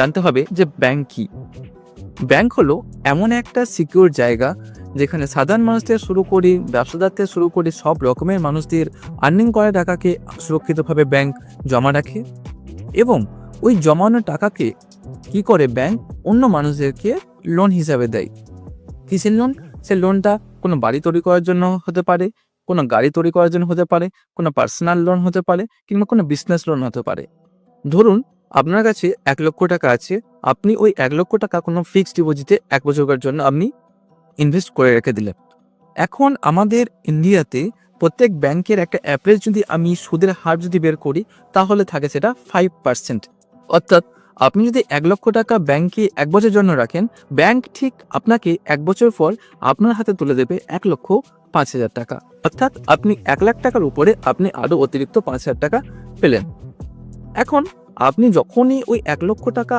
জানতে হবে যে ব্যাংক কি। ব্যাংক হলো এমন একটা সিকিউর জায়গা যেখানে সাধারণ মানুষ থেকে শুরু করি, ব্যবসাদার থেকে শুরু করে সব রকমের মানুষদের আর্নিং করা টাকাকে সুরক্ষিতভাবে ব্যাংক জমা রাখে, এবং ওই জমানো টাকাকে কি করে ব্যাংক অন্য মানুষদেরকে লোন হিসাবে দেয়। কিসের লোন? সে লোনটা কোনো বাড়ি তৈরি করার জন্য হতে পারে, কোনো গাড়ি তৈরি করার জন্য হতে পারে, কোনো পার্সোনাল লোন হতে পারে, কিংবা কোনো বিজনেস লোন হতে পারে। ধরুন আপনার কাছে 1,00,000 টাকা আছে, আপনি ওই 1,00,000 টাকা কোনো ফিক্সড ডিপোজিটে 1 বছরের জন্য আপনি ইনভেস্ট করে রেখে দিলেন। এখন আমাদের ইন্ডিয়াতে প্রত্যেক ব্যাংকের একটা অ্যাভারেজ যদি আমি সুদের হার যদি বের করি, তাহলে থাকে সেটা 5%। অর্থাৎ আপনি যদি 1,00,000 টাকা ব্যাংকে 1 বছরের জন্য রাখেন, ব্যাংক ঠিক আপনাকে 1 বছর পর আপনার হাতে তুলে দেবে 1,05,000 টাকা। অর্থাৎ আপনি 1,00,000 টাকার উপরে আপনি আরও অতিরিক্ত 5,000 টাকা পেলেন। এখন আপনি যখনই ওই 1,00,000 টাকা